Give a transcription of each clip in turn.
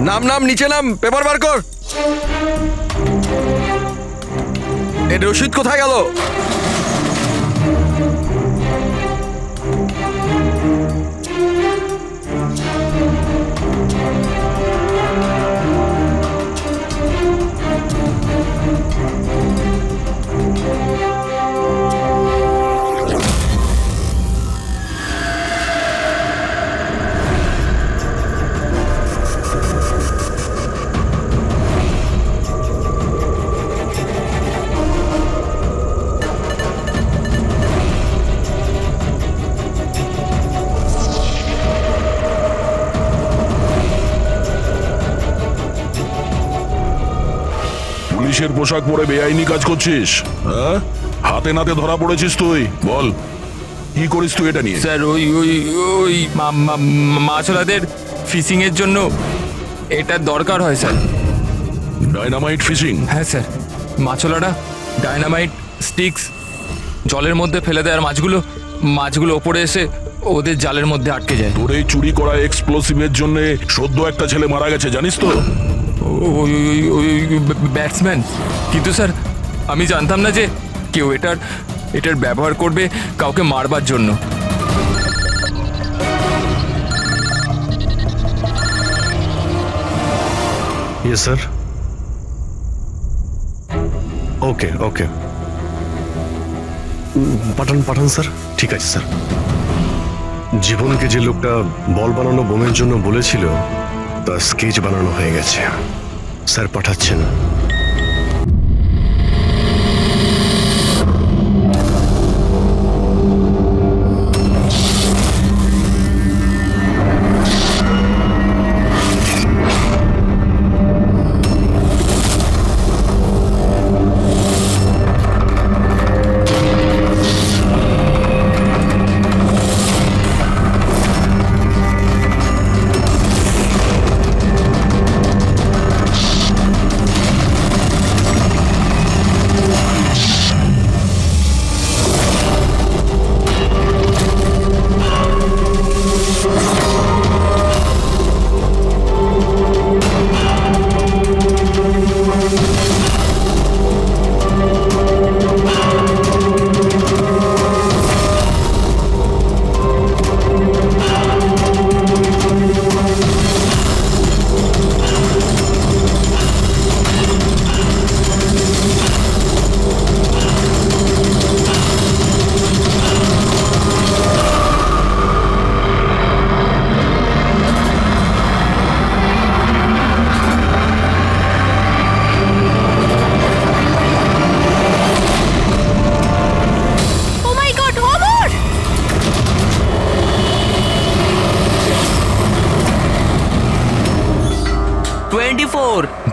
নাম নাম নিচে নাম, পেপার বার কর। এর রশিদ কোথায় গেল? পুলিশের পোশাক পরে বেআইনি কাজ করছিস, হ্যাঁ? হাতে নাতে ধরা পড়েছিস তুই। বল, কি করিস তুই এটা নিয়ে? স্যার ওই ওই ওই মাছওয়ালাদের ফিশিং এর জন্য এটা দরকার হয় স্যার। Dynamite fishing? হ্যাঁ স্যার, মাছওয়ালারা ডাইনামাইট স্টিক্স জলের মধ্যে ফেলে দেয় আর মাছগুলো ওপরে এসে ওদের জালের মধ্যে আটকে যায়। তোর এই চুরি করা এক্সপ্লোসিভের জন্য সদ্য একটা ছেলে মারা গেছে, জানিস তো? ওই ওই ব্যাটসম্যান। কিন্তু স্যার আমি জানতাম না যে কেউ এটার ব্যবহার করবে কাউকে মারবার জন্য। Yes sir. ওকে ওকে, পাঠান স্যার। ঠিক আছে স্যার। জীবনকে যে লোকটা বল বানানো বোমের জন্য বলেছিল তার স্কেচ বানানো হয়ে গেছে। স্যার পাঠাচ্ছেন।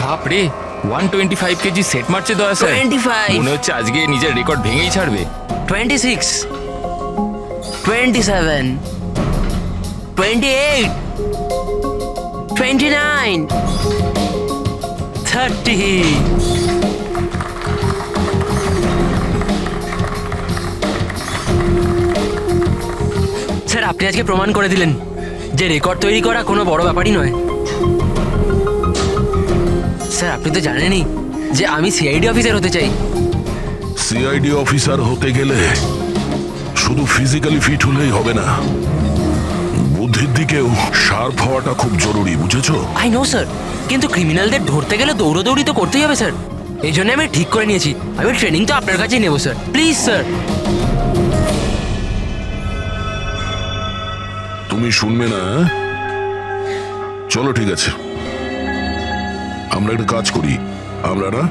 বাপরে, 125 কেজি সেট মারছে দয়া স্যার। 25 মনে হচ্ছে আজকে নিজের রেকর্ড ভেঙেই ছাড়বে। 26 27 28 29 30 স্যার আপনি আজকে প্রমাণ করে দিলেন যে রেকর্ড তৈরি করা কোনো বড় ব্যাপারই নয়। স্যার আপনি তো জানেনই যে আমি সিআইডি অফিসার হতে চাই। সিআইডি অফিসার হতে গেলে শুধু ফিজিক্যালি ফিট হলেই হবে না, বুদ্ধির দিকেও শার্প হওয়াটা খুব জরুরি, বুঝেছো? আই নো স্যার, কিন্তু ক্রিমিনালদের ধরতে গেলে দৌড়োদৌড়ি তো করতেই হবে স্যার। এই জন্য আমি ঠিক করে নিয়েছি আমি ট্রেনিং তো আপনার কাছেই নেবো স্যার। Please sir. তুমি শুনবে না? চলো ঠিক আছে, আমরা একটা কাজ করি, আমরা না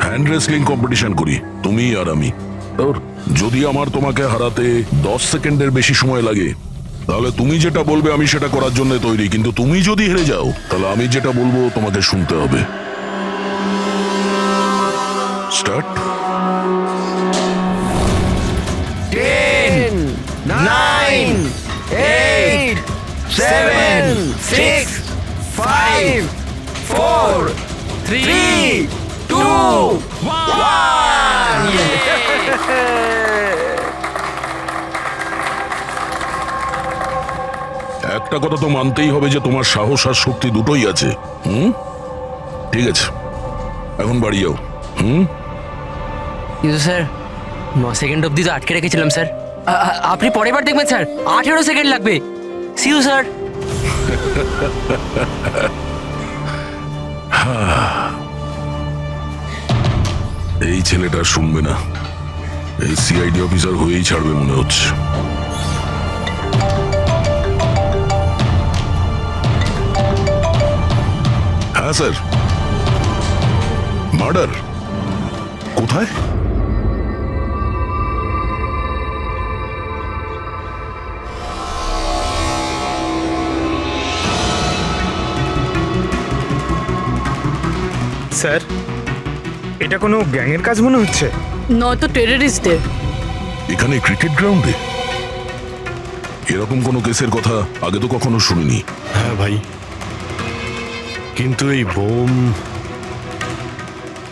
হ্যান্ড রেসলিং কম্পিটিশন করি, তুমি আর আমি। যদি আমার তোমাকে হারাতে 10 সেকেন্ডের বেশি সময় লাগে তাহলে তুমি যেটা বলবে আমি সেটা করার জন্য তৈরি, কিন্তু তুমি যদি হেরে যাও তাহলে আমি যেটা বলবো তোমাকে শুনতে হবে। স্টার্ট। 10, 9, 8, 7, 6, 5, 4, 3, 2, 1. একটা কথা তো মানতেই হবে যে তোমার সাহস আর শক্তি দুটোই আছে। ঠিক আছে, এখন বাড়ি যাও। কিন্তু স্যার 9 সেকেন্ড অবধি তো আটকে রেখেছিলাম স্যার। আপনি পরের বার দেখবেন স্যার 18 সেকেন্ড লাগবে। See you sir. এই ছেলেটা শুনবে না, এই সিআইডি অফিসার হয়েই ছাড়বে মনে হচ্ছে। হ্যাঁ স্যার, মার্ডার কোথায়? স্যার, এটা কোনো গ্যাংয়ের কাজ মনে হচ্ছে। নয়তো টেররিস্টদের। এখানে ক্রিকেট গ্রাউন্ডে এরকম কোনো কেসের কথা আগে তো কখনো শুনিনি। হ্যাঁ ভাই, কিন্তু এই বোম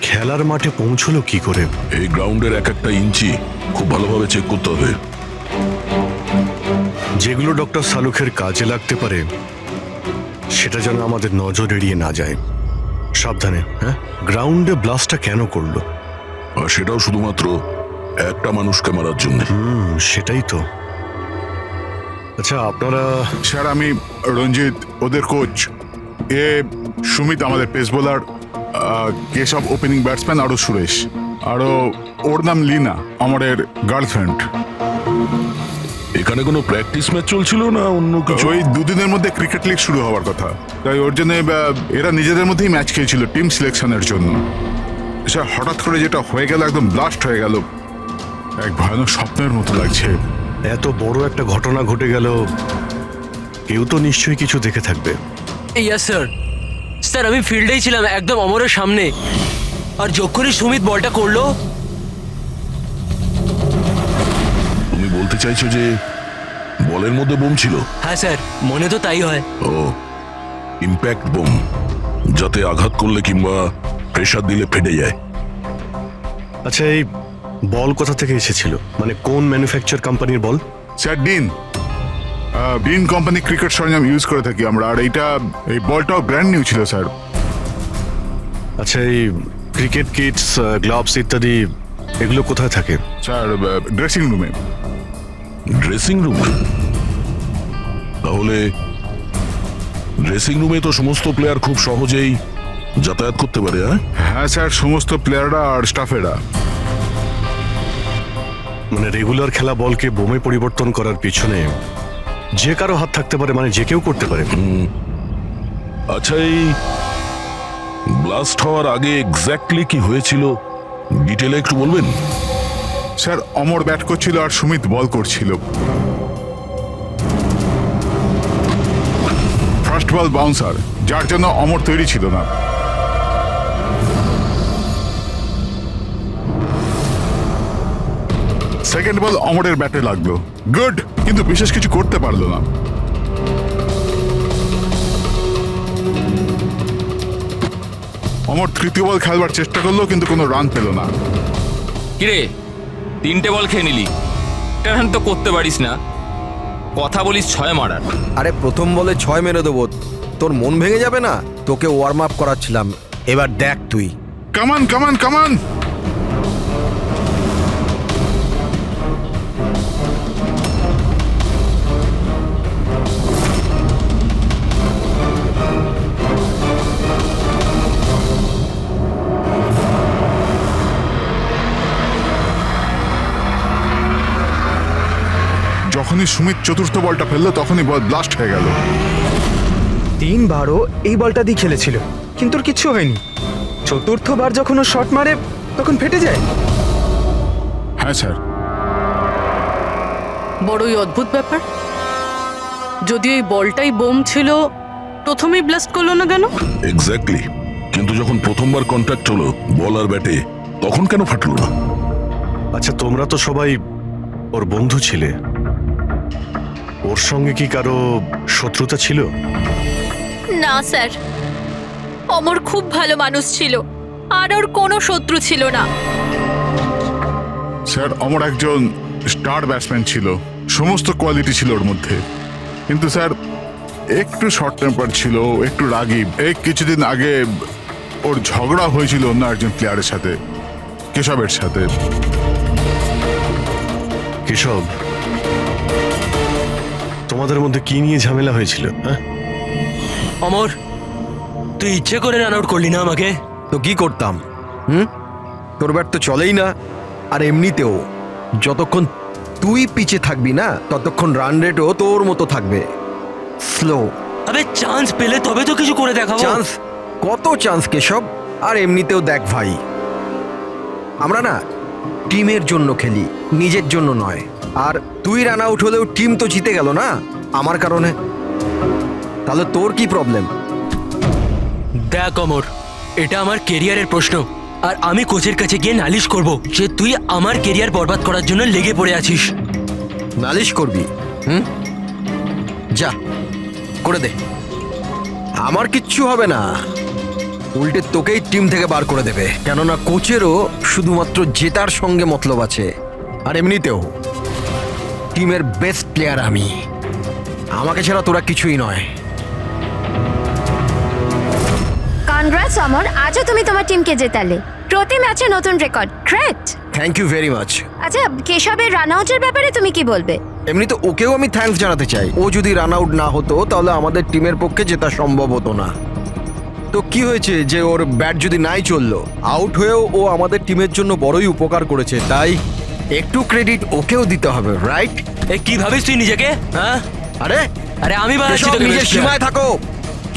খেলার মাঠে পৌঁছলো কি করে? এই গ্রাউন্ডের এক একটা ইঞ্চি খুব ভালোভাবে চেক করতে হবে। যেগুলো ডক্টর সালুখের কাজে লাগতে পারে সেটা যেন আমাদের নজর এড়িয়ে না যায়। সাবধানে। হ্যাঁ, গ্রাউন্ডে ব্লাস্টটা কেন করলো? আর সেটাও শুধুমাত্র একটা মানুষকে মারার জন্য। সেটাই তো। আচ্ছা, আপনারা স্যার, আমি রঞ্জিত, ওদের কোচ। এ সুমিত আমাদের pace bowler, Keshav opening batsman, আরও সুরেশ, আরও ওর নাম লিনা, আমাদের গার্লফ্রেন্ড। এখানে কোনো প্র্যাকটিস ম্যাচ চলছিল না অন্য কিছু? ওই দুদিনের মধ্যে ক্রিকেট লিগ শুরু হওয়ার কথা, তাই ওর জন্য এরা নিজেদের মধ্যেই ম্যাচ খেয়েছিল টিম সিলেকশনের জন্য। স্যার, হঠাৎ করে যেটা হয়ে গেল, একদম ব্লাস্ট হয়ে গেল, এক ভয়ানক স্বপ্নের মতো লাগছে। এত বড় একটা ঘটনা ঘটে গেল, কেউ তো নিশ্চয়ই কিছু দেখে থাকবে। Yes sir. স্যার, আমি ফিল্ডেই ছিলাম একদম অমরের সামনে, আর যখনই সুমিত বলটা করলো। তুমি বলতে চাইছো যে বলের মধ্যে বোম ছিল? হ্যাঁ স্যার, মনে তো তাই হয়। ও, ইম্প্যাক্ট বোম, যাতে আঘাত করলে কিংবা প্রেসার দিলে ফেটে যায়। আচ্ছা, এই বল কোথা থেকে এসেছিল? মানে কোন ম্যানুফ্যাকচার কোম্পানির বল? স্যার, ডিন কোম্পানি ক্রিকেট সরঞ্জাম ইউজ করে থাকি আমরা, আর এই বলটাও ব্র্যান্ড নিউ ছিল স্যার। আচ্ছা, এই ক্রিকেট কিটস, গ্লাভস ইত্যাদি এগুলো কোথায় থাকে? স্যার, ড্রেসিং রুমে। ড্রেসিং রুমে? তাহলে ড্রেসিং রুমে তো সমস্ত প্লেয়ার খুব সহজেই যাতায়াত করতে পারে। হ্যাঁ স্যার, সমস্ত প্লেয়াররা আর স্টাফেরা। মানে রেগুলার খেলা বলকে বোমে পরিবর্তন করার পিছনে যে কারো হাত থাকতে পারে, মানে যে কেউ করতে পারে। আচ্ছা, এই ব্লাস্ট হওয়ার আগে এক্স্যাক্টলি কি হয়েছিল ডিটেলে একটু বলবেন? স্যার, অমর ব্যাট করছিল আর সুমিত বল করছিল। ফার্স্ট বল বাউন্সার, যার জন্য অমর তৈরি ছিল না। সেকেন্ড বল অমরের ব্যাটে লাগলো, গুড, কিন্তু বিশেষ কিছু করতে পারলো না। অমর তৃতীয় বল খেলবার চেষ্টা করলো, কিন্তু কোনো রান পেল না। কিরে, 3টে বল খেয়ে নিলি, টার্ন তো করতে পারিস না, কথা বলিস 6 মারার। আরে প্রথম বলে 6 মেরে দেবো, তোর মন ভেঙে যাবে না? তোকে ওয়ার্ম আপ করাচ্ছিলাম, এবার দেখ তুই। কামান কামান কামান। যখনই সুমিত চতুর্থ বলটা ফেললো, তখনই বল ব্লাস্ট হয়ে গেল। 3বারও এই বলটা দিয়ে খেলেছিল, কিন্তু ওর কিচ্ছু হয়নি। চতুর্থবার যখন ও শট মারে তখন ফেটে যায়। হ্যাঁ স্যার। বড়ই অদ্ভুত ব্যাপার। যদি এই বলটাই বোম ছিল, প্রথমেই ব্লাস্ট করলো না কেন? এক্স্যাক্টলি, কিন্তু যখন প্রথমবার কন্ট্যাক্ট হলো বল আর ব্যাটে, তখন কেন ফাটলো না? আচ্ছা, তোমরা তো সবাই ওর বন্ধু ছিলে, ওর সঙ্গে কি কারো শত্রুতা ছিল? না স্যার, অমর খুব ভালো মানুষ ছিল, আর ওর কোনো শত্রু ছিল না। স্যার, অমর একজন স্টার ব্যাটসম্যান ছিল, সমস্ত কোয়ালিটি ছিল ওর মধ্যে। কিন্তু স্যার, একটু শর্ট টেম্পার ছিল, একটু রাগী। এই কিছুদিন আগে ওর ঝগড়া হয়েছিল অন্য একজন প্লেয়ারের সাথে, কেশবের সাথে। কেশব, তোমাদের মধ্যে কি নিয়ে ঝামেলা হয়েছিল? হ্যাঁ, অমর, তুই ইচ্ছে করে রান আউট করলি না আমাকে? তো কি করতাম? তোর ব্যাট তো চলেই না। আর এমনিতেও যতক্ষণ তুই পিছে থাকবি না ততক্ষণ রান রেটও তোর মতো থাকবে, স্লো। আবে চান্স পেলে তবে তো কিছু করে দেখাবো। চান্স? কত চান্স কেশব? আর এমনিতেও দেখ ভাই, আমরা না টিমের জন্য খেলি, নিজের জন্য নয়। আর তুই রান আউট হলেও টিম তো জিতে গেল না আমার কারণে। তাহলে তোর কি প্রবলেম? দেখ অমর, এটা আমার কেরিয়ারের প্রশ্ন, আর আমি কোচের কাছে গিয়ে নালিশ করব যে তুই আমার কেরিয়ার বরবাদ করার জন্য লেগে পড়ে আছিস। নালিশ করবি? যা করে দে, আমার কিচ্ছু হবে না। উল্টে তোকেই টিম থেকে বার করে দেবে, কেননা কোচেরও শুধুমাত্র জেতার সঙ্গে মতলব আছে। আর এমনিতেও টিমের বেস্ট প্লেয়ার আমি, আমাকে ছাড়া তোরা কিছুই নয়। কনগ্রাটস অমর, আজও তুমি তোমার টিমকে জেতালে। প্রতি ম্যাচে নতুন record, great. Thank you very much. আচ্ছা, কেশবের রান আউটের ব্যাপারে তুমি কি বলবে? এমনিতে ওকেও আমি থ্যাঙ্কস জানাতে চাই। ও যদি রান আউট না হতো তাহলে আমাদের টিমের পক্ষে জেতা সম্ভব হতো না। তো কি হয়েছে যে ওর ব্যাট যদি নাই চললো, আউট হয়েও ও আমাদের টিমের জন্য বড়ই উপকার করেছে, তাই একটু ক্রেডিট ওকেও দিতে হবে, রাইট? এ কি ভাবিস তুই নিজেকে? হ্যাঁ, আরে আরে আমি বানাচ্ছি এসব তোকে নিজের best সীমায় player। থাকো।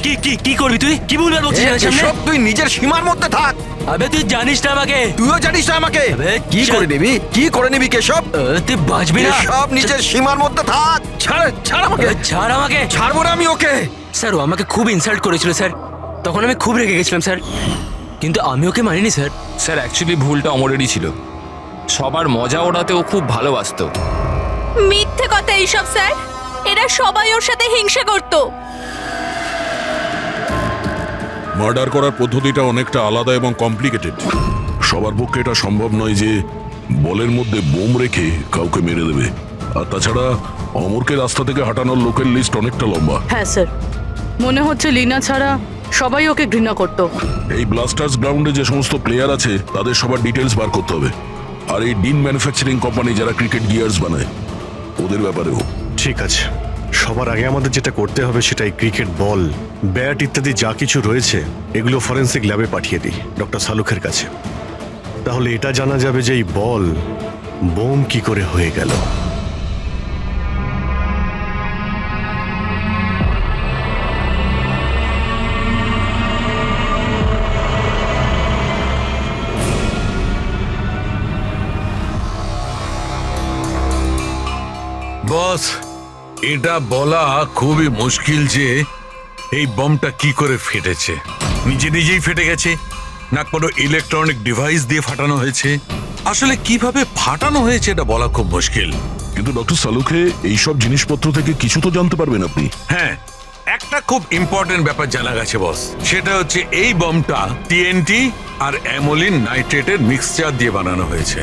কি কি কি করবি তুই? কি বলবি বলছিস আমার সামনে? এসব তুই নিজের সীমার মধ্যে থাক। আবে তুই জানিস না আমাকে। তুইও জানিস না আমাকে। আবে, কি চল। করে নিবি? কি করে নিবি কেশব? তুই বাঁচবি না। সব নিজের সীমার মধ্যে থাক। ছাড়, ছাড় আমাকে। ছাড় আমাকে। ছাড়বো না আমি ওকে। স্যার, ও আমাকে খুব ইনসাল্ট করেছিল স্যার, তখন আমি খুব রেগে গেছিলাম স্যার, কিন্তু আমি ওকে মানিনি স্যার। স্যার অ্যাকচুয়ালি ভুলটা অমরেরই ছিল। সবার মজা ওড়াতে ও খুব ভালোবাসতো। মিথ্যে কথা এইসব স্যার, এরা সবাই ওর সাথে হিংসা করতো। মার্ডার করার পদ্ধতিটা অনেকটা আলাদা এবং কমপ্লিকেটেড। সবার পক্ষে এটা সম্ভব নয় যে বলের মধ্যে বোম রেখে কাউকে মেরে দেবে। আর তাছাড়া অমরকে রাস্তা থেকে হাঁটানোর লোকের লিস্ট অনেকটা লম্বা। হ্যাঁ স্যার, মনে হচ্ছে লিনা ছাড়া সবাই ওকে ঘৃণা করতো। এই ব্লাস্টার্স গ্রাউন্ডে যে সমস্ত প্লেয়ার আছে তাদের সবার ডিটেলস বার করতে হবে। আর এই ডিন ম্যানুফ্যাকচারিং কোম্পানি যারা ক্রিকেট গিয়ার্স বানায় ওদের ব্যাপারেও। ঠিক আছে। সবার আগে আমাদের যেটা করতে হবে সেটা এই ক্রিকেট বল, ব্যাট ইত্যাদি যা কিছু রয়েছে এগুলো ফরেন্সিক ল্যাবে পাঠিয়ে দিই ডক্টর সালুখের কাছে। তাহলে এটা জানা যাবে যে এই বল বোম কি করে হয়ে গেল। বস, এটা বলা খুবই মুশকিল যে এই বমটা কি করে ফেটেছে। নিজে নিজেই ফেটে গেছে, না কোনো ইলেকট্রনিক ডিভাইস দিয়ে ফাটানো হয়েছে? আসলে কিভাবে ফাটানো হয়েছে এটা বলা খুব মুশকিল। কিন্তু ডক্টর সালুখে এইসব জিনিসপত্র থেকে কিছু তো জানতে পারবেন আপনি। হ্যাঁ, একটা খুব ইম্পর্টেন্ট ব্যাপার জানা গেছে বস, সেটা হচ্ছে এই বমটা টিএনটি আর অ্যামোলিন নাইট্রেটের মিক্সচার দিয়ে বানানো হয়েছে।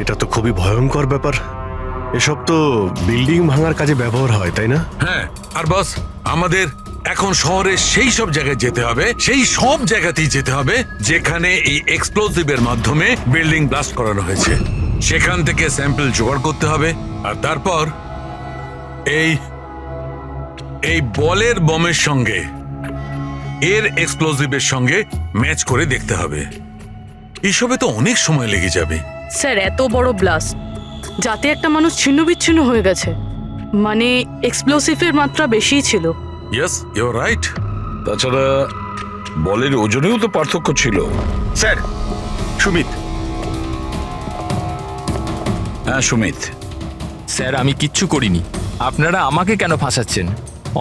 এটা তো খুবই ভয়ঙ্কর ব্যাপার। এসব তো বিল্ডিং ভাঙার কাজে ব্যবহার হয়, তাই না? হ্যাঁ, আর বস আমাদের এখন শহরে সেই সব জায়গায় যেতে হবে, সেই সব জায়গাতেই যেতে হবে যেখানে এই এক্সপ্লোসিভের মাধ্যমে বিল্ডিং ব্লাস্ট করানো হয়েছে। সেখান থেকে স্যাম্পল জোগাড় করতে হবে, আর তারপর এই বলের বমের সঙ্গে এর এক্সপ্লোসিভের সঙ্গে ম্যাচ করে দেখতে হবে। এসবে তো অনেক সময় লেগে যাবে। স্যার, এত বড় ব্লাস্ট, যাতে একটা মানুষ ছিন্ন বিচ্ছিন্ন হয়ে গেছে, মানে এক্সপ্লোসিভের মাত্রা বেশিই ছিল। Yes, you are right. তাছাড়া বলের ওজনেও তো পার্থক্য ছিল। স্যার, সুমিত। হ্যাঁ সুমিত। স্যার আমি কিচ্ছু করিনি, আপনারা আমাকে কেন ফাঁসাচ্ছেন?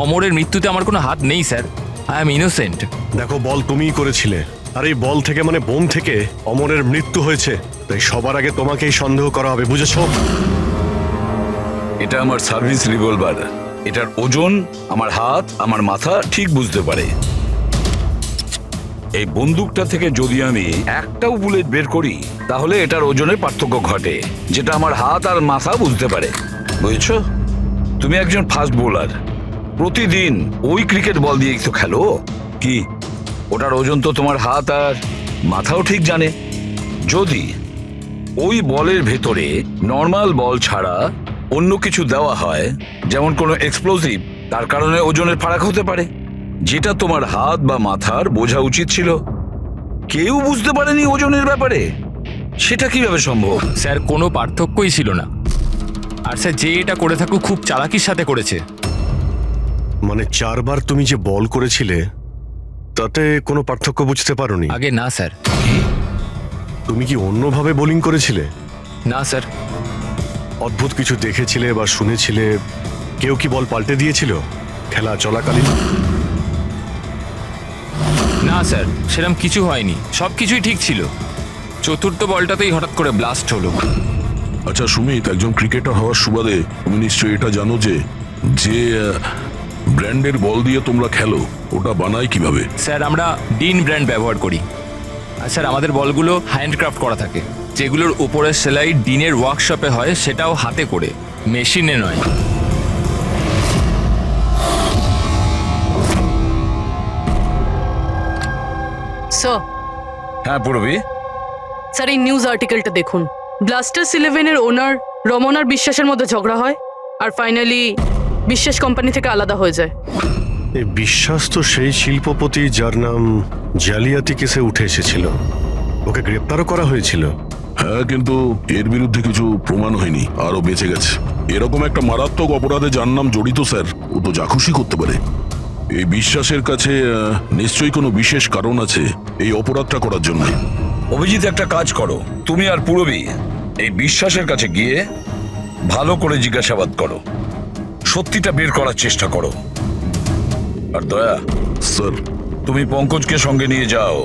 অমরের মৃত্যুতে আমার কোনো হাত নেই স্যার, আই এম ইনোসেন্ট। দেখো, বল তুমিই করেছিলে, আর এই বল থেকে মানে বোম থেকে অমরের মৃত্যু হয়েছে, তাই সবার আগে তোমাকেই সন্দেহ করা হবে, বুঝেছো? এটা আমার সার্ভিস রিভলভার। এটার ওজন আমার হাত, আমার মাথা ঠিক বুঝতে পারে। এই বন্দুকটা থেকে যদি আমি একটাও বুলেট বের করি তাহলে এটার ওজনের পার্থক্য ঘটে, যেটা আমার হাত আর মাথা বুঝতে পারে। বুঝেছো? তুমি একজন ফাস্ট বোলার, প্রতিদিন ওই ক্রিকেট বল দিয়েই তো খেলো। কি ওটার ওজন তো তোমার হাত আর মাথাও ঠিক জানে। যদি ওই বলের ভেতরে নর্মাল বল ছাড়া অন্য কিছু দেওয়া হয়, যেমন কোনো এক্সপ্লোসিভ, তার কারণে ওজনের ফারাক হতে পারে, যেটা তোমার হাত বা মাথার বোঝা উচিত ছিল। কেউ বুঝতে পারেনি ওজনের ব্যাপারে। সেটা কিভাবে সম্ভব? স্যার কোনো পার্থক্যই ছিল না। আর স্যার যে এটা করে থাকুক খুব চালাকির সাথে করেছে। মানে 4 বার তুমি যে বল করেছিলে তাতে কোনো পার্থক্য বুঝতে পারোনি? আগে না স্যার। তুমি কি অন্যভাবে বোলিং করেছিলে? না স্যার। অদ্ভুত কিছু দেখেছিলে বা শুনেছিলে? কেউ কি বল পাল্টে দিয়েছিল খেলা চলাকালীন? না স্যার, সেরকম কিছু হয়নি, সব কিছুই ঠিক ছিল। চতুর্থ বলটাতেই হঠাৎ করে ব্লাস্ট হলো। আচ্ছা সুমিত, একজন ক্রিকেটার হওয়ার সুবাদে তুমি নিশ্চয়ই এটা জানো যে যে ব্র্যান্ডের বল দিয়ে তোমরা খেলো ওটা বানায় কিভাবে? স্যার আমরা ডিন ব্র্যান্ড ব্যবহার করি। আর স্যার আমাদের বলগুলো হ্যান্ডক্রাফট করা থাকে, যেগুলোর উপরের সেলাই ডিনের ওয়ার্কশপে হয়, সেটাও হাতে করে, মেশিনে নয়। স্যার, হ্যাঁ পূরবী, স্যার এই নিউজ আর্টিকেলটা দেখুন। ব্লাস্টার্স 11-এর ওনার রমন আর বিশ্বাসের মধ্যে ঝগড়া হয়, আর ফাইনালি বিশ্বাস কোম্পানি থেকে আলাদা হয়ে যায়। এই বিশ্বাস তো সেই শিল্পপতি যার নাম জালিয়াতি কেসে উঠে এসেছিল। ওকে গ্রেপ্তারও করা হয়েছিল। হ্যাঁ, কিন্তু এর বিরুদ্ধে কিছু প্রমাণ হয়নি, আরো বেঁচে গেছে। এরকম একটা মারাত্মক অপরাধে যার নাম জড়িত স্যার, ও তো যা খুশি করতে পারে। এই বিশ্বাসের কাছে নিশ্চয়ই কোনো বিশেষ কারণ আছে এই অপরাধটা করার জন্য। অভিজিৎ একটা কাজ করো, তুমি আর পূরবী এই বিশ্বাসের কাছে গিয়ে ভালো করে জিজ্ঞাসাবাদ করো, সত্যিটা বের করার চেষ্টা করো। আর দয়া স্যার, তুমি পঙ্কজকে সঙ্গে নিয়ে যাও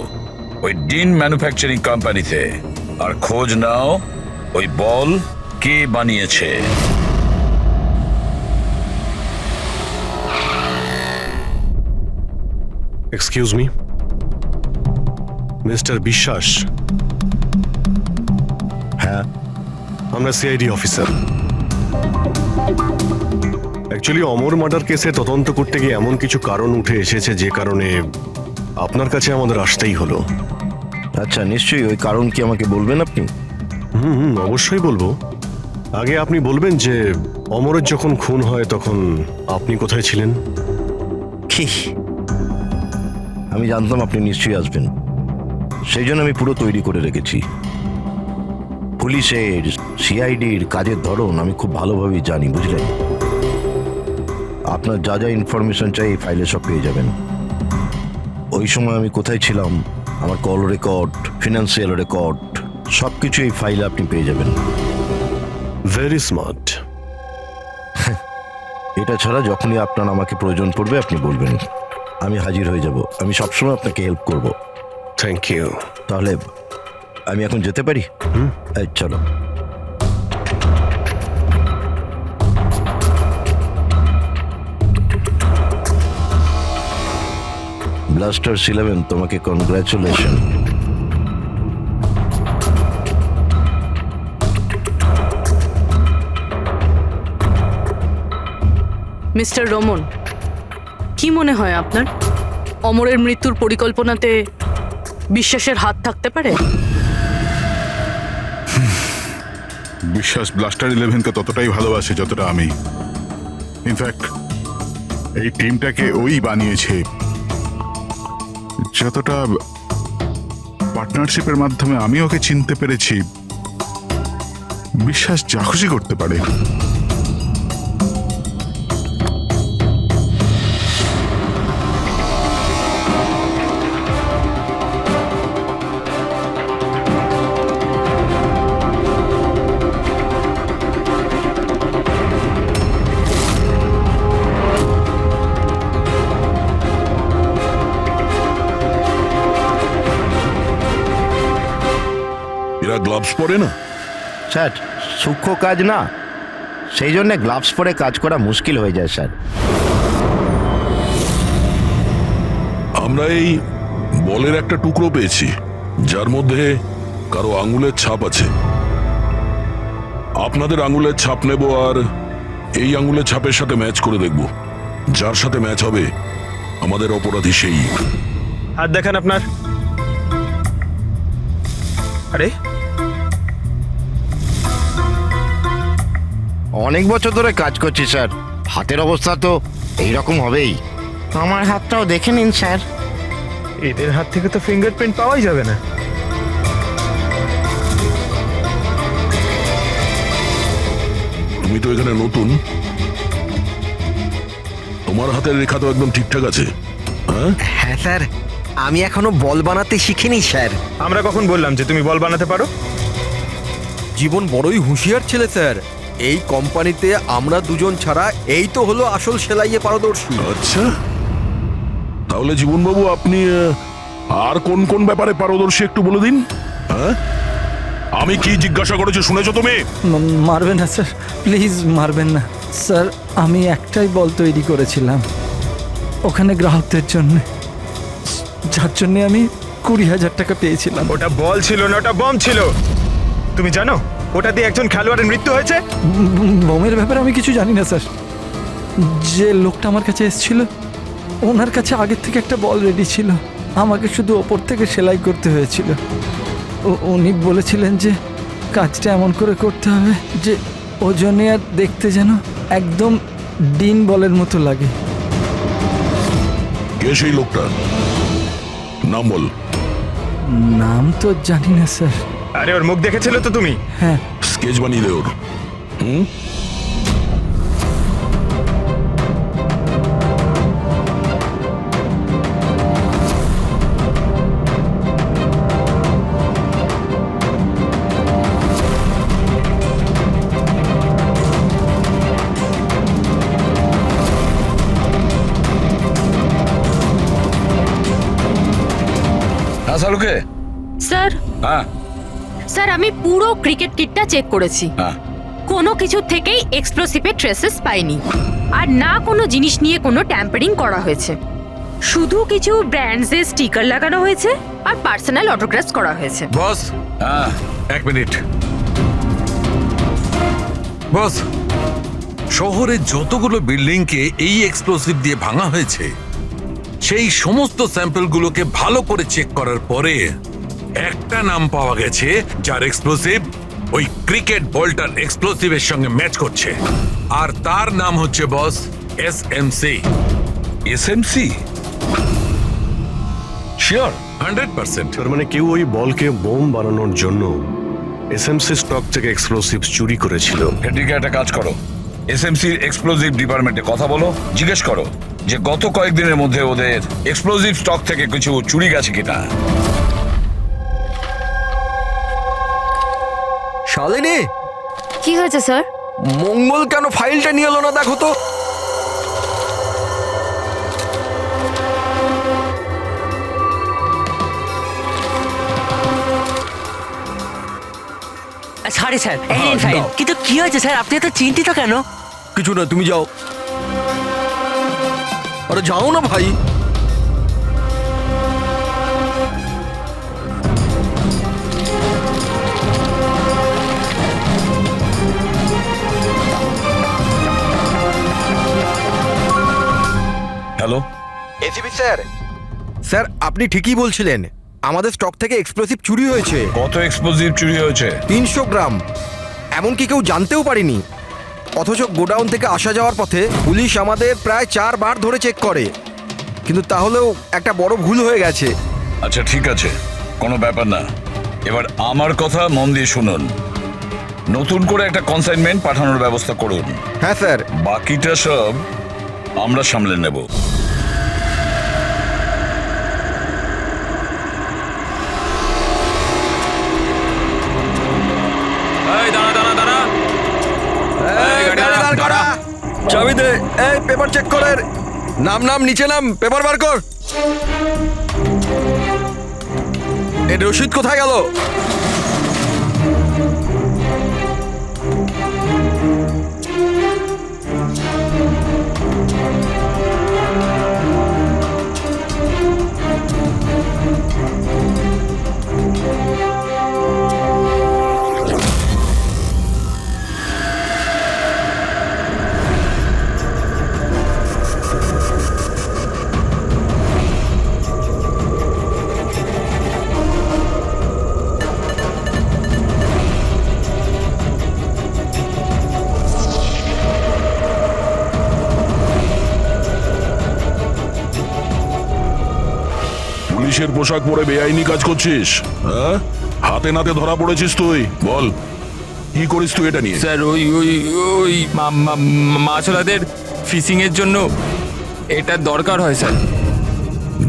ওই ডিন ম্যানুফ্যাকচারিং কোম্পানিতে, আর খোঁজ নাও ওই বল কে বানিয়েছে। এক্সকিউজ মি, মিস্টার বিশ্বাস। হ্যাঁ, আমরা সিআইডি অফিসার। অ্যাকচুয়ালি অমর মার্ডার কেসে তদন্ত করতে গিয়ে এমন কিছু কারণ উঠে এসেছে যে কারণে আপনার কাছে আমাদের আসতেই হলো। আচ্ছা নিশ্চয়ই, ওই কারণ কি আমাকে বলবেন আপনি? অবশ্যই বলবো। আগে আপনি বলবেন যে অমরের যখন খুন হয় তখন আপনি কোথায় ছিলেন? কি, আমি জানতাম আপনি নিশ্চয়ই আসবেন, সেই জন্য আমি পুরো তৈরি করে রেখেছি। পুলিশের, সিআইডির কাজের ধরন আমি খুব ভালোভাবেই জানি, বুঝলেন? আপনার যা যা ইনফরমেশন চাই এই ফাইলে সব পেয়ে যাবেন। ওই সময় আমি কোথায় ছিলাম, আমার কল রেকর্ড, ফিনান্সিয়াল রেকর্ড, সব কিছু এই ফাইলে আপনি পেয়ে যাবেন। Very smart. এটা ছাড়া যখনই আপনার আমাকে প্রয়োজন পড়বে আপনি বলবেন, আমি হাজির হয়ে যাব। আমি সবসময় আপনাকে হেল্প করব। Thank you. তাহলে আমি এখন যেতে পারি? এই চলো। ব্লাস্টার্স 11, তোমাকে কনগ্রাচুলেশন। মিস্টার রমন, কি মনে হয় আপনার অমরের মৃত্যুর পরিকল্পনাতে বিশ্বাসের হাত থাকতে পারে? বিশ্বাস ব্লাস্টার 11-কে ততটাই ভালোবাসে যতটা আমি। ইনফ্যাক্ট এই টিমটাকে ওই বানিয়েছে, যতটা পার্টনারশিপের মাধ্যমে আমি ওকে চিনতে পেরেছি। বিশ্বাস যা খুশি করতে পারে। এরা গ্লাভস পরে না? স্যার সূক্ষ্ম কাজ না, সেই জন্য গ্লাভস পরে কাজ করা মুশকিল হয়ে যায় স্যার। আমরা এই বলের একটা টুকরো পেয়েছি যার মধ্যে কারো আঙুলের ছাপ আছে। আপনাদের আঙুলের ছাপ নেব আর এই আঙুলের ছাপের সাথে ম্যাচ করে দেখব যার সাথে ম্যাচ হবে আমাদের অপরাধী সেই। হাত দেখান আপনার। আরে অনেক বছর ধরে কাজ করছি স্যার, হাতের অবস্থা তো এইরকম হবেই। আমার হাতটাও দেখে নিন স্যার। এদের হাত থেকে তো ফিঙ্গারপ্রিন্ট পাওয়াই যাবে না। তুমি তো এখানে নতুন, তোমার হাতের রেখা তো একদম ঠিকঠাক আছে। হ্যাঁ হ্যাঁ স্যার, আমি এখনো বল বানাতে শিখিনি স্যার। আমরা কখন বললাম যে তুমি বল বানাতে পারো? জীবন বড়ই হুঁশিয়ার ছেলে স্যার। এই কোম্পানিতে আমরা দুজন ছাড়া এই তো হলো আসল সেলাইয়ে পারদর্শী। আচ্ছা, তাহলে জীবনবাবু আপনি আর কোন কোন ব্যাপারে পারদর্শী একটু বলে দিন। হ্যাঁ, আমি কি জিজ্ঞাসা করেছি শুনেছো তুমি? মারবেন না স্যার, প্লিজ মারবেন না স্যার। আমি একটাই বল তৈরি করেছিলাম ওখানে গ্রাহকদের জন্য, যার জন্য আমি 20,000 টাকা পেয়েছিলাম। ওটা বল ছিল না, ওটা বম ছিল। তুমি জানো ওটা দিয়ে একজন খেলোয়াড়ের মৃত্যু হয়েছে? বোমের ব্যাপারে আমি কিছু জানি না স্যার। যে লোকটা আমার কাছে এসেছিল ওনার কাছে আগের থেকে একটা বল রেডি ছিল, আমাকে শুধু ওপর থেকে সেলাই করতে হয়েছিল। উনি বলেছিলেন যে কাজটা এমন করে করতে হবে যে ওজনে আর দেখতে যেন একদম ডিন বলের মতো লাগে। কে সেই লোকটা? নাম বল। নাম তো জানি না স্যার। আরে ওর মুখ দেখেছিলে তো তুমি? হ্যাঁ। স্কেচ বানিয়ে দে ওর। হুম, হ্যাঁ শালুকে। স্যার হ্যাঁ স্যার, আমি পুরো ক্রিকেট কিটটা চেক করেছি। হ্যাঁ, কোনো কিছু থেকেই এক্সপ্লোসিভের ট্রেসেস পাইনি, আর না কোনো জিনিস নিয়ে কোনো ট্যাম্পারিং করা হয়েছে। শুধু কিছু ব্র্যান্ডসের স্টিকার লাগানো হয়েছে আর পার্সোনাল অটোগ্রাফ করা হয়েছে। বস, হ্যাঁ, 1 মিনিট। বস, শহরের যতগুলো বিল্ডিংকে এই এক্সপ্লোসিভ দিয়ে ভাঙা হয়েছে সেই সমস্ত স্যাম্পলগুলোকে ভালো করে চেক করার পরে একটা নাম পাওয়া গেছে যার এক্সপ্লোসিভ ওই ক্রিকেট বলটার এক্সপ্লোসিভের সঙ্গে ম্যাচ করছে, আর তার নাম হচ্ছে বস এসএমসি। এসএমসি? শিওর? 100%। তার মানে কেউ ওই বলকে বোম বানানোর জন্য এসএমসি স্টক থেকে এক্সপ্লোসিভ চুরি করেছিল। এদিকে একটা কাজ করো, এসএমসির এক্সপ্লোসিভ ডিপার্টমেন্টে কথা বলো, জিজ্ঞেস করো যে গত কয়েকদিনের মধ্যে ওদের এক্সপ্লোসিভ স্টক থেকে কিছু চুরি গেছে কিনা। শালিনী, কি হয়েছে স্যার? মঙ্গল কেন ফাইলটা নিয়ে এলো না দেখো তো। সরি স্যার, এই নিন ফাইল। কিন্তু কি হয়েছে স্যার, আপনি এত চিন্তিত কেন? কিছু না, তুমি যাও। আরে যাও না ভাই। Hello ACP sir. স্যার, আপনি ঠিকই বলছিলেন, আমাদের স্টক থেকে এক্সপ্লোসিভ চুরি হয়েছে। কত এক্সপ্লোসিভ চুরি হয়েছে? 300 গ্রাম। এমনকি কেউ জানতেও পারিনি। অথচ গোডাউন থেকে আসা যাওয়ার পথে পুলিশ আমাদের প্রায় 4 বার ধরে চেক করে, কিন্তু তাহলেও একটা বড় ভুল হয়ে গেছে। আচ্ছা ঠিক আছে, কোনো ব্যাপার না। এবার আমার কথা মন দিয়ে শুনুন, নতুন করে একটা কনসাইনমেন্ট পাঠানোর ব্যবস্থা করুন। হ্যাঁ স্যার। বাকিটা সব আমরা সামলে নেব। চাবি দে। এই পেপার চেক করেন। নাম নাম নিচে নাম, পেপার বার কর। এই রশিদ কোথায় গেল? পুলিশের পোশাক পরে বেআইনি কাজ করছিস? হ্যাঁ, হাতে নাতে ধরা পড়েছিস তুই। বল, কি করিস তুই এটা নিয়ে? স্যার ওই ওই ওই মাছওয়ালাদের ফিশিং এর জন্য এটা দরকার হয় স্যার।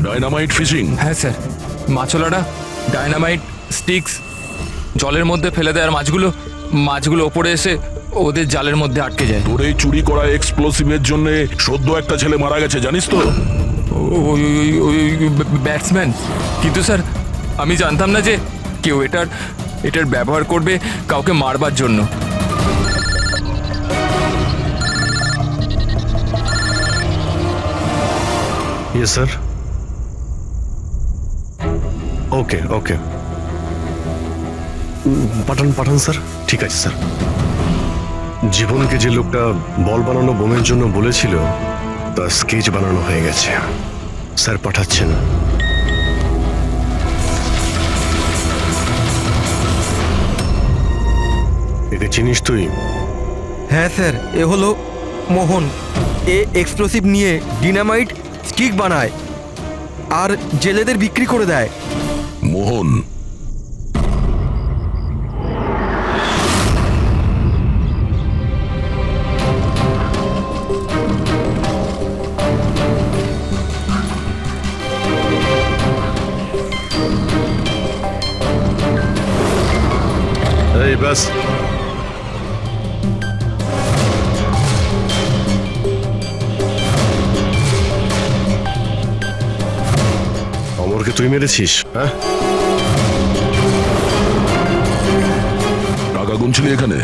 Dynamite fishing? হ্যাঁ স্যার, মাছওয়ালারা ডাইনামাইট স্টিক্স জলের মধ্যে ফেলে দেয় আর মাছগুলো ওপরে এসে ওদের জালের মধ্যে আটকে যায়। তোর এই চুরি করা এক্সপ্লোসিভের জন্য সদ্য একটা ছেলে মারা গেছে, জানিস তো? ওই ওই ব্যাটসম্যান। কিন্তু স্যার আমি জানতাম না যে কেউ এটার ব্যবহার করবে কাউকে মারবার জন্য। Yes sir. ওকে ওকে, পাঠান স্যার। ঠিক আছে স্যার। জীবনকে যে লোকটা বল বানানো বোমের জন্য বলেছিল তার স্কেচ বানানো হয়ে গেছে। স্যার পাঠাচ্ছেন। একে চিনিস তুই? হ্যাঁ স্যার, এ হলো মোহন। এ এক্সপ্লোসিভ নিয়ে ডিনামাইট স্টিক বানায় আর জেলেদের বিক্রি করে দেয়। মোহন? এই ব্যাস, অমরকে তুই মেরেছিস? হ্যাঁ, টাকা গুনছিলি এখানে?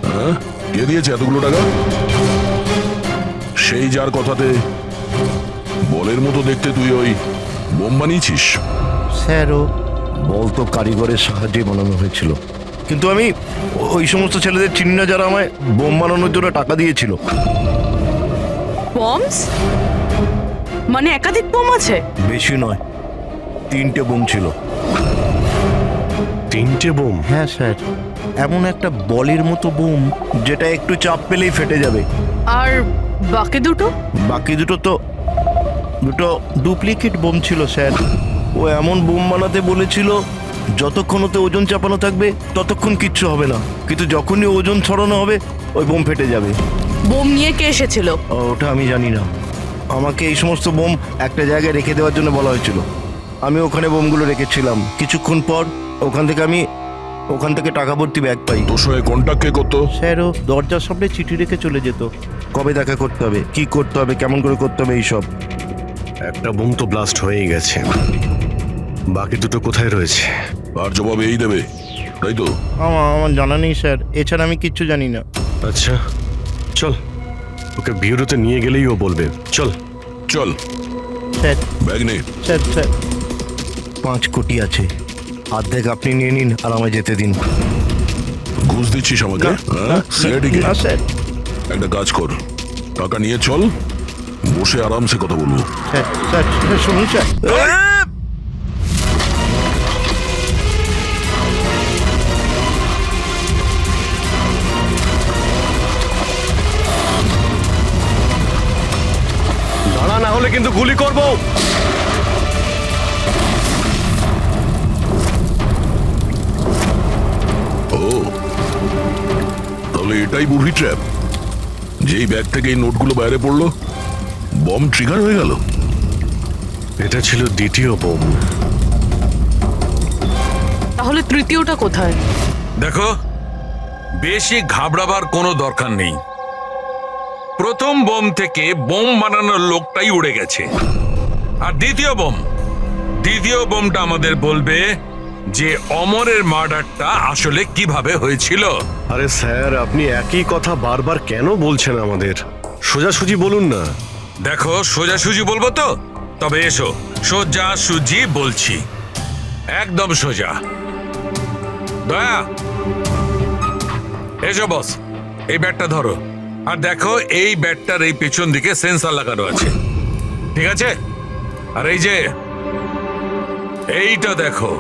হ্যাঁ, কে দিয়েছে এতগুলো টাকা? সেই যার কথাতে বলের মতো দেখতে তুই ওই বোম বানিয়েছিস? স্যার, ও বল তো কারিগরের সাহায্যে বানানো হয়েছিল, কিন্তু আমি ওই সমস্ত ছেলেদের চিনি না যারা আমায় বোম বানানোর জন্য টাকা দিয়েছিল। বমস মানে একাধিক বোম আছে? বেশি নয়, 3টে বোম ছিল। 3টে বোম? হ্যাঁ স্যার, এমন একটা বলের মতো বোম যেটা একটু চাপ পেলেই ফেটে যাবে। আর বাকি দুটো? বাকি দুটো ডুপ্লিকেট বোম ছিল স্যার। ও এমন বোম বানাতে বলেছিল যতক্ষণ ওতে ওজন চাপানো থাকবে ততক্ষণ কিচ্ছু হবে না, কিন্তু যখনই ওজন ছড়ানো হবে ওই বোম ফেটে যাবে। বোম নিয়ে কে এসেছিল? ওটা আমি জানি না। আমাকে এই সমস্ত বোম একটা জায়গায় রেখে দেওয়ার জন্য বলা হয়েছিল। আমি ওখানে বোমগুলো রেখেছিলাম। কিছুক্ষণ পর ওখান থেকে টাকা ভর্তি ব্যাগ পাই। তোর সঙ্গে কন্ট্যাক্ট কে করতো? স্যার, ও দরজার সামনে চিঠি রেখে চলে যেত। কবে দেখা করতে হবে, কি করতে হবে, কেমন করে করতে হবে, এইসব। একটা বোম তো ব্লাস্ট হয়েই গেছে, বাকি দুটো কোথায় রয়েছে? আর জবাব এই দেবে, তাই তো? আমার জানা নেই স্যার, এছাড়া আমি কিচ্ছু জানি না। আচ্ছা চল, ওকে বিউরোতে নিয়ে গেলেই ও বলবে। চল চল। স্যার, ব্যাগ নে। স্যার 5 কোটি আছে, অর্ধেক আপনি নিয়ে নিন আর আমায় যেতে দিন। ঘুষ দিচ্ছিস আমাকে? হ্যাঁ, সিআইডিকে? না স্যার। একটা কাজ কর, টাকা নিয়ে চল, বসে আরামসে কথা বলবো। স্যার শুনুন স্যার। দাঁড়া, না হলে কিন্তু গুলি করবো। ও, তাহলে এটাই বুড়ি ট্র্যাপ? যেই ব্যাগ থেকে এই নোটগুলো বাইরে পড়লো, বম ট্রিগার হয়ে গেল। এটা ছিল দ্বিতীয় বোম। তাহলে তৃতীয়টা কোথায়? দেখো, বেশি ঘাবড়াবার কোনো দরকার নেই। প্রথম বোম থেকে বোম বানানোর লোকটাই উড়ে গেছে। আর দ্বিতীয় বোমটা আমাদের বলবে যে অমরের মার্ডারটা আসলে কিভাবে হয়েছিল। আরে স্যার, আপনি একই কথা বারবার কেন বলছেন আমাদের? সোজাসুজি বলুন না। দেখো, সোজাসুজি বলবো তো? তবে এসো, সোজাসুজি বলছি, একদম সোজা। দয়া, এসো বস, এই ব্যাটটা ধরো। আর দেখো, এই ব্যাটটার এই পেছন দিকে সেন্সর লাগানো আছে, ঠিক আছে? আর এই যে এইটা দেখো,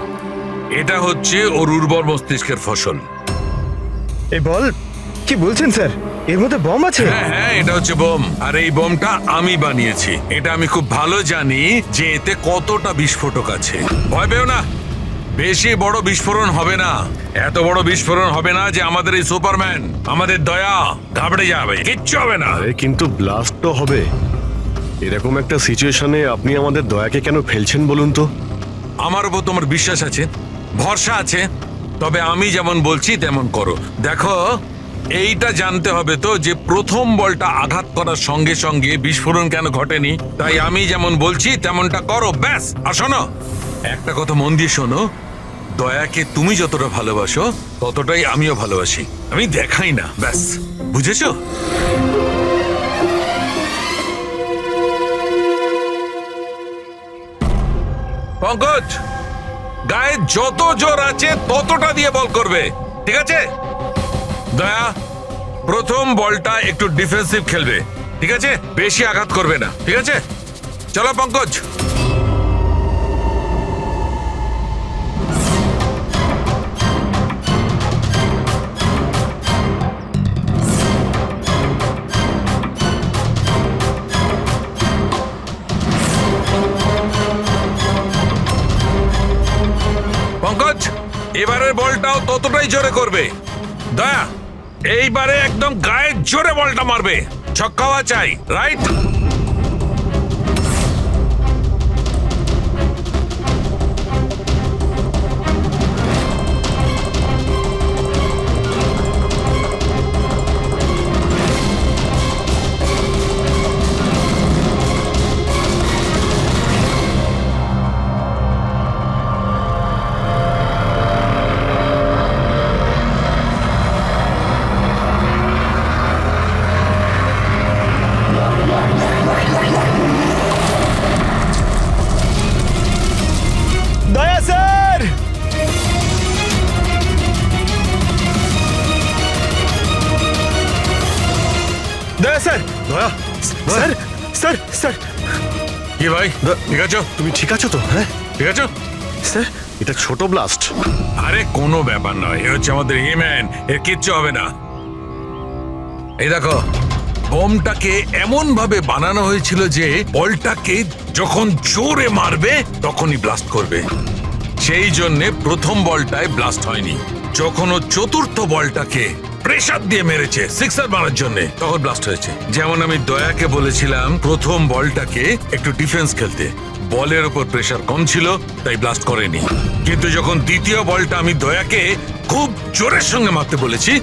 এটা হচ্ছে ওর উর্বর মস্তিষ্কের ফসল। এই বল, কি বলছেন স্যার? এর মধ্যে বম আছে? হ্যাঁ হ্যাঁ, এটা হচ্ছে বোম, আর এই বোমটা আমি বানিয়েছি। এটা আমি খুব ভালো জানি যে এতে কতটা বিস্ফোরক আছে। ভয় পেও না, বেশি বড় বিস্ফোরণ হবে না। এত বড় বিস্ফোরণ হবে না যে আমাদের এই সুপারম্যান, আমাদের দয়া ঘাবড়ে যাবে, কিচ্ছু হবে না। আরে কিন্তু ব্লাস্ট তো হবে। এরকম একটা সিচুয়েশনে আপনি আমাদের দয়াকে কেন ফেলছেন বলুন তো? আমার উপর তোমার বিশ্বাস আছে, ভরসা আছে, তবে আমি যেমন বলছি তেমন করো। দেখো, এইটা জানতে হবে তো যে প্রথম বলটা আঘাত করার সঙ্গে সঙ্গে বিস্ফোরণ কেন ঘটেনি। তাই আমি যেমন বলছি তেমনটা করো, ব্যাস। আর শোনো, একটা কথা মন দিয়ে শোনো, দয়াকে তুমি যতটা ভালোবাসো ততটাই আমিও ভালোবাসি। আমি দেখাই না, ব্যাস, বুঝেছো? পঙ্কজ, গায়ে যত জোর আছে ততটা দিয়ে বল করবে, ঠিক আছে? দয়া, প্রথম বলটা একটু ডিফেন্সিভ খেলবে, ঠিক আছে? বেশি আঘাত করবে না, ঠিক আছে? চলো পঙ্কজ। পঙ্কজ, এবারের বলটাও ততটাই জোরে করবে। দয়া, এইবারে একদম গায়ে জোরে বলটা মারবে, ছক্কা হওয়া চাই, রাইট? দয়া স্যার! দয়া স্যার! দয়া, স্যার স্যার স্যার! কি ভাই, ঠিক আছো? তুমি ঠিক আছো তো? হ্যাঁ ঠিক আছো? স্যার, এটা ছোট ব্লাস্ট। আরে কোনো ব্যাপার নয়, এ হচ্ছে আমাদের হিম্যান, এর কিচ্ছু হবে না। এই দেখো, বোমটাকে এমন ভাবে বানানো হয়েছিল যে বলটাকে যখন জোরে মারবে তখনই ব্লাস্ট করবে। সেই জন্যে প্রথম বলটায় ব্লাস্ট হয়নি। যখন ও চতুর্থ বলটাকে প্রেসার দিয়ে মেরেছে সিক্সার মারার জন্য, তখন ব্লাস্ট হয়েছে। যেমন আমি দয়াকে বলেছিলাম প্রথম বলটাকে একটু ডিফেন্স খেলতে, বলের উপর প্রেসার কম ছিল তাই ব্লাস্ট করেনি। কিন্তু যখন দ্বিতীয় বলটা আমি দয়াকে খুব জোরের সঙ্গে মারতে বলেছি,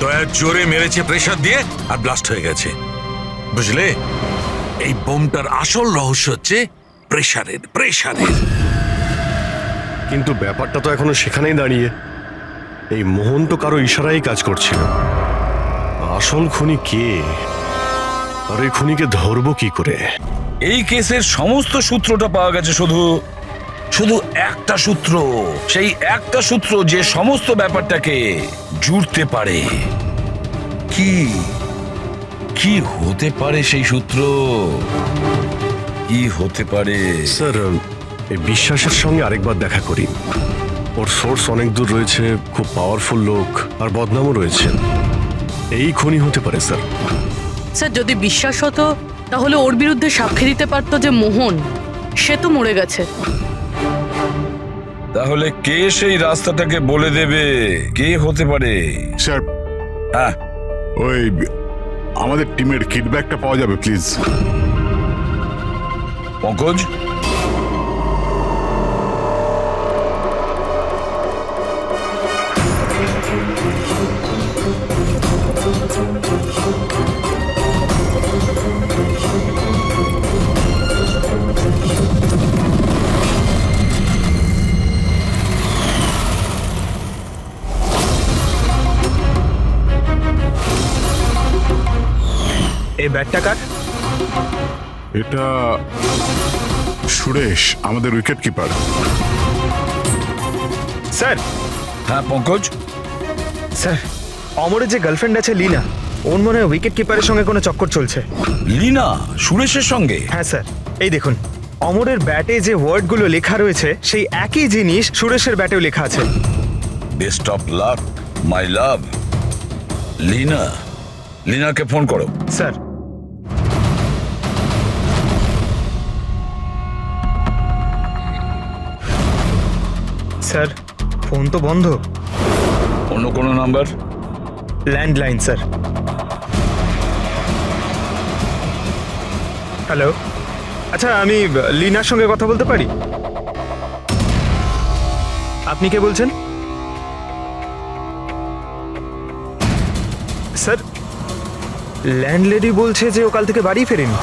দয়া জোরে মেরেছে প্রেসার দিয়ে আর ব্লাস্ট হয়ে গেছে। বুঝলে, এই বোমটার আসল রহস্য হচ্ছে প্রেসারের। কিন্তু ব্যাপারটা তো এখনো সেখানেই দাঁড়িয়ে। এই মোহন তো কারো ইশারাই কাজ করছিল। আসল খুনি কে, আর এই খুনিকে ধরবো কি করে? এই কেসের সমস্ত সূত্রটা পাওয়া গেছে, শুধু শুধু একটা সূত্র, সেই একটা সূত্র যে সমস্ত ব্যাপারটাকে জুড়তে পারে। কি কি হতে পারে সেই সূত্র? কি হতে পারে? স্যার, এই বিশ্বাসের সঙ্গে আরেকবার দেখা করি। ওর সোর্স অনেক দূর রয়েছে, খুব পাওয়ারফুল লোক, আর বদনামও রয়েছে। এই খুনি হতে পারে স্যার। স্যার, যদি বিশ্বাস হতো তাহলে ওর বিরুদ্ধে সাক্ষী দিতে পারতো যে মোহন, সে তো মরে গেছে। তাহলে কে সেই রাস্তাটাকে বলে দেবে? কে হতে পারে? স্যার, হ্যাঁ, ওই আমাদের টিমের কিডব্যাকটা পাওয়া যাবে প্লিজ? পঙ্কজ, এই ব্যাটটা কার? এটা সুরেশ, আমাদের উইকেট কিপার। স্যার! হ্যাঁ পঙ্কজ, স্যার, অমরের যে গার্লফ্রেন্ড আছে লীনা, ওর মনে হয় উইকেট কিপারের সঙ্গে কোনো চক্কর চলছে। লীনা সুরেশের সঙ্গে? হ্যাঁ স্যার, এই দেখুন, অমরের ব্যাটে যে ওয়ার্ডগুলো লেখা রয়েছে সেই একই জিনিস সুরেশের ব্যাটেও লেখা আছে। Best of luck my love. Leena, লিনাকে ফোন করো। স্যার স্যার ফোন তো বন্ধ। অন্য কোনো নাম্বার? Landline sir. হ্যালো, আচ্ছা আমি লিনার সঙ্গে কথা বলতে পারি? আপনি কে বলছেন? স্যার ল্যান্ডলেডি বলছে যে ও কাল থেকে বাড়ি ফেরেনি।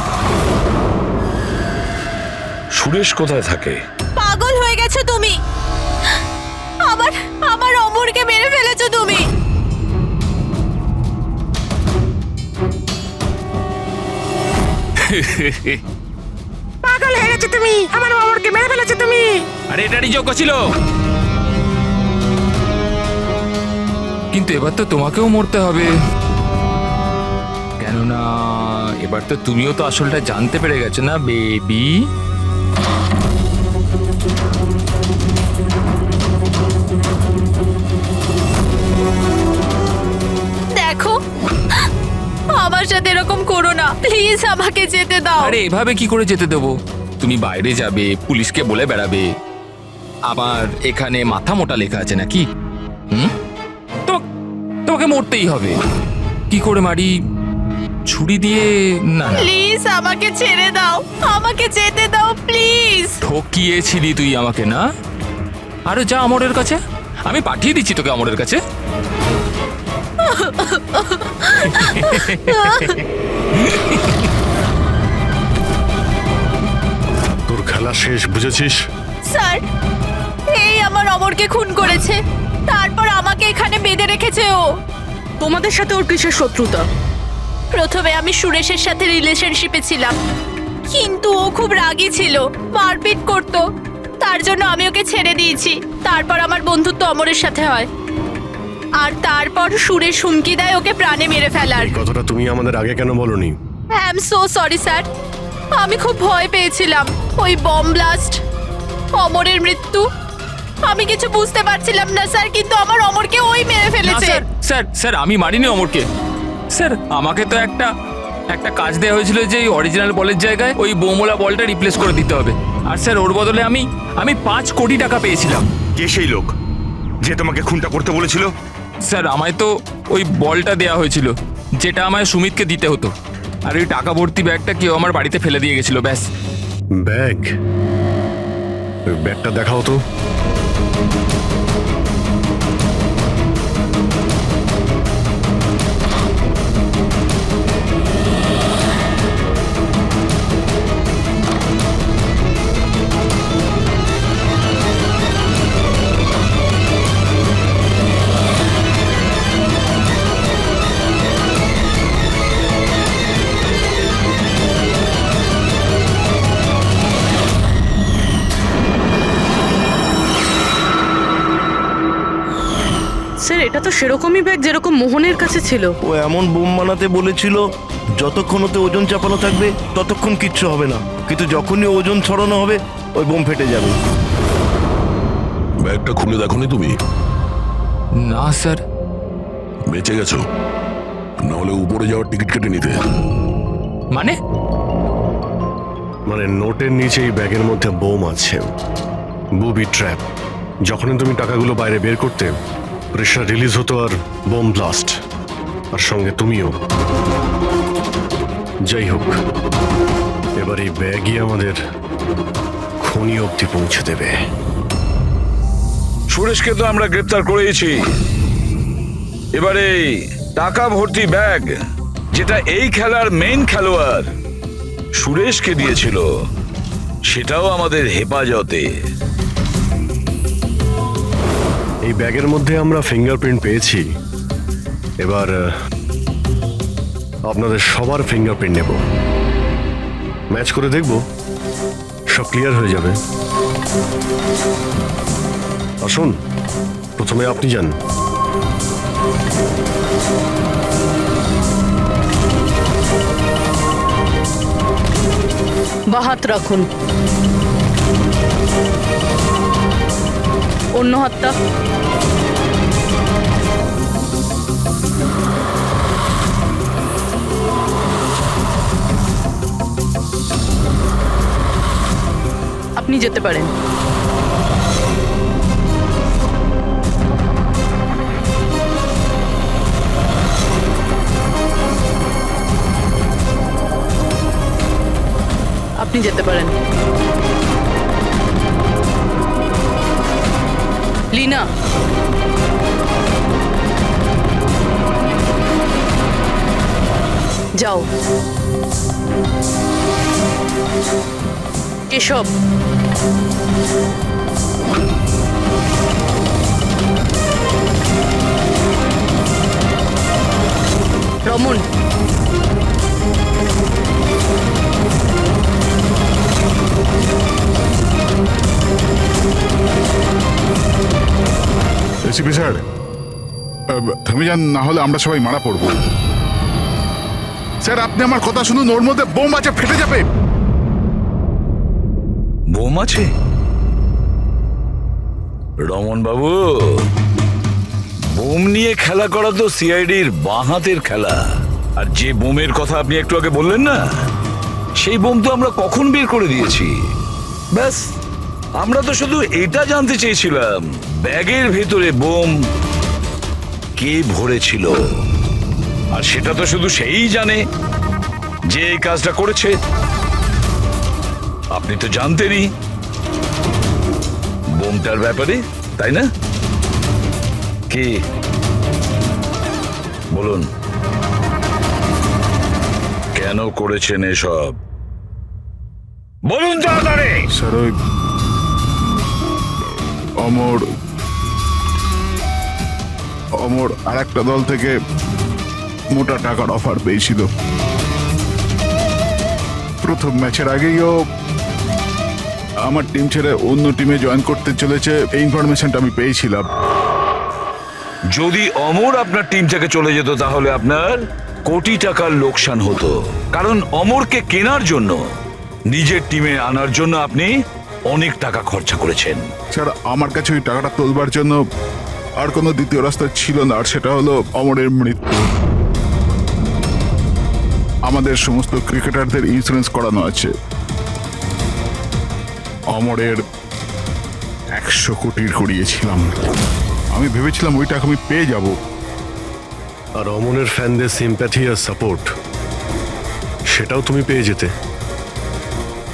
সুরেশ কোথায় থাকে? পাগল হয়ে গেছো তুমি। আমার আমার অমরকে মেরে ফেলেছো তুমি। পাগল হয়ে গেছো তুমি, আমার অমরকে মেরে ফেলেছো তুমি। আরে এটারই যোগ্য ছিল, কিন্তু এবার তো তোমাকেও মরতে হবে, কেননা এবার তো তুমিও তো আসলটা জানতে পেরে গেছো না বেবি। দেখো, আমার সাথে এরকম করো না প্লিজ, আমাকে যেতে দাও। আরে এভাবে কি করে যেতে দেবো? তুমি বাইরে যাবে, পুলিশকে বলে বেড়াবে, আবার এখানে মাথা মোটা লেখা আছে নাকি? তো তোমাকে মরতেই হবে। কি করে মারি? ছুরি দিয়ে? না না, প্লিজ আমাকে ছেড়ে দাও, আমাকে যেতে দাও প্লিজ। ঠকিয়েছিলি তুই আমাকে না? আরে যা অমরের কাছে, আমি পাঠিয়ে দিচ্ছি তোকে অমরের কাছে। তোর খেলা শেষ, বুঝেছিস? স্যার, এই আমার অমরকে খুন করেছে, তারপর আমাকে এখানে বেঁধে রেখেছে ও। তোমাদের সাথে ওর কিসের শত্রুতা? প্রথমে আমি সুরেশের সাথে রিলেশনশিপে ছিলাম, কিন্তু ও খুব রাগী ছিল, মারপিট করত, তার জন্য আমি ওকে ছেড়ে দিয়েছি। তারপর আমার বন্ধুত্ব অমরের সাথে হয়, আর তারপর সুরেশ হুমকি দেয় ওকে প্রাণে মেরে ফেলার। এই কথাটা তুমি আমাদের আগে কেন বলনি? I am so sorry sir, আমি খুব ভয় পেয়েছিলাম। ওই বম ব্লাস্ট, অমরের মৃত্যু, আমি কিছু বুঝতে পারছিলাম না স্যার, কিন্তু আমার অমরকে ওই মেরে না ফেলেছে। স্যার, স্যার স্যার আমি মারিনি অমরকে। স্যার আমাকে তো একটা কাজ দেওয়া হয়েছিল যে অরিজিনাল বলের জায়গায় ওই বোমওয়ালা বলটা রিপ্লেস করে দিতে হবে, আর স্যার ওর বদলে আমি 5 কোটি টাকা পেয়েছিলাম। কে সেই লোক যে তোমাকে খুনটা করতে বলেছিল? স্যার আমায় তো ওই বলটা দেওয়া হয়েছিল যেটা আমায় সুমিতকে দিতে হতো, আর ওই টাকা ভর্তি ব্যাগটা কেউ আমার বাড়িতে ফেলে দিয়ে গেছিল, ব্যাস। ব্যাগ? ওই ব্যাগটা দেখাও তো। স্যার এটা তো সেরকমই ব্যাগ যেরকম মোহনের কাছে ছিল। ও এমন বোম বানাতে বলেছিল যতক্ষণ ওতে ওজন চাপানো থাকবে ততক্ষণ কিচ্ছু হবে না, কিন্তু যখনই ওজন ছড়ানো হবে ওই বোম ফেটে যাবে। ব্যাগটা খুলে দেখোনি তুমি? না স্যার। বেঁচে গেছো, নাহলে উপরে যাওয়ার টিকিট কেটে নিতে। মানে নোটের নিচে এই ব্যাগের মধ্যে বোম আছে, বুবি ট্র্যাপ। যখনই তুমি টাকাগুলো বাইরে বের করতে, প্রেশার রিলিজ হতো আর বোম ব্লাস্ট, আর সঙ্গে তুমিও। যাই হোক, এবার এই ব্যাগই আমাদের খনি অবধি পৌঁছে দেবে। সুরেশকে তো আমরা গ্রেপ্তার করেছি, এবারে টাকা ভর্তি ব্যাগ যেটা এই খেলার মেইন খেলোয়াড় সুরেশকে দিয়েছিল সেটাও আমাদের হেফাজতে। এই ব্যাগের মধ্যে আমরা ফিঙ্গারপ্রিন্ট পেয়েছি, এবার আপনাদের সবার ফিঙ্গারপ্রিন্ট নেব, ম্যাচ করে দেখব, সব ক্লিয়ার হয়ে যাবে। আসুন, প্রথমে আপনি যান। বাঁ হাত রাখুন, অন্য হাতটা। আপনি যেতে পারেন। আপনি যেতে পারেন। লীনা, যাও। কেশব, রমন, এসিপি স্যার, থেমে যান, না হলে আমরা সবাই মারা পড়বো। স্যার আপনি আমার কথা শুনুন, ওর মধ্যে বোম আছে, ফেটে যাবে। বোম আছে? রমন বাবু, বোম নিয়ে খেলা করা তো সিআইডির বাঁ হাতের খেলা। আর যে বোমের কথা আপনি একটু আগে বললেন না, সেই বোম তো আমরা কখন বের করে দিয়েছি। ব্যাস, আমরা তো শুধু এটা জানতে চেয়েছিলাম ব্যাগের ভেতরে বোম কে ভরেছিল। আর সেটা তো শুধু সেই জানে যে এই কাজটা করেছে। আপনি তো জানতেনই বোমটার ব্যাপারে, তাই না? কি বলুন, কেন করেছেন এসব? বলুন তাড়াতাড়ি। স্যার ওই অমর আর একটা দল থেকে মোটা টাকার অফার পেয়েছিল। প্রথম ম্যাচের আগেই ও আমার টিম ছেড়ে অন্য টিমে জয়েন করতে চলেছে, এই ইনফরমেশনটা আমি পেয়েছিলাম। যদি অমর আপনার টিম থেকে চলে যেত তাহলে আপনার কোটি টাকার লোকসান হতো। কারণ অমরকে কেনার জন্য, নিজের টিমে আনার জন্য আপনি অনেক টাকা খরচা করেছেন। স্যার আমার কাছে ওই টাকাটা তোলবার জন্য আর কোনো দ্বিতীয় রাস্তা ছিল না, আর সেটা হলো অমরের মৃত্যু। আমাদের সমস্ত ক্রিকেটারদের ইন্স্যুরেন্স করানো আছে। অমরের 100 কোটির করিয়েছিলাম। আমি ভেবেছিলাম ওই টাকা আমি পেয়ে যাব। আর অমনের ফ্যানদের সিম্প্যাথি আর সাপোর্ট, সেটাও তুমি পেয়ে যেতে।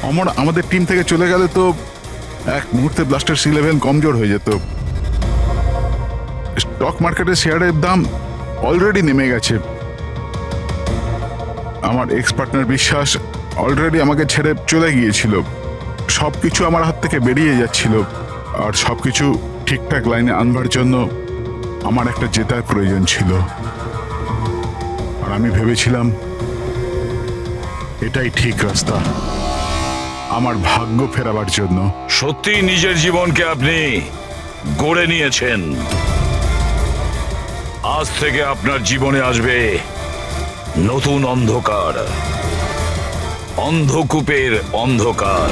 অমর আমাদের টিম থেকে চলে গেলে তো এক মুহূর্তে ব্লাস্টার্স 11 কমজোর হয়ে যেত। স্টক মার্কেটে শেয়ারের দাম অলরেডি নেমে গেছে। আমার এক্স পার্টনার বিশ্বাস অলরেডি আমাকে ছেড়ে চলে গিয়েছিল। সবকিছু আমার হাত থেকে বেরিয়ে যাচ্ছিল, আর সবকিছু ঠিকঠাক লাইনে আনবার জন্য আমার একটা জেতার প্রয়োজন ছিল। আর আমি ভেবেছিলাম এটাই ঠিক রাস্তা আমার ভাগ্য ফেরাবার জন্য। সত্যি নিজের জীবনকে আপনি গড়ে নিয়েছেন। আজ থেকে আপনার জীবনে আসবে নতুন অন্ধকার, অন্ধকূপের অন্ধকার।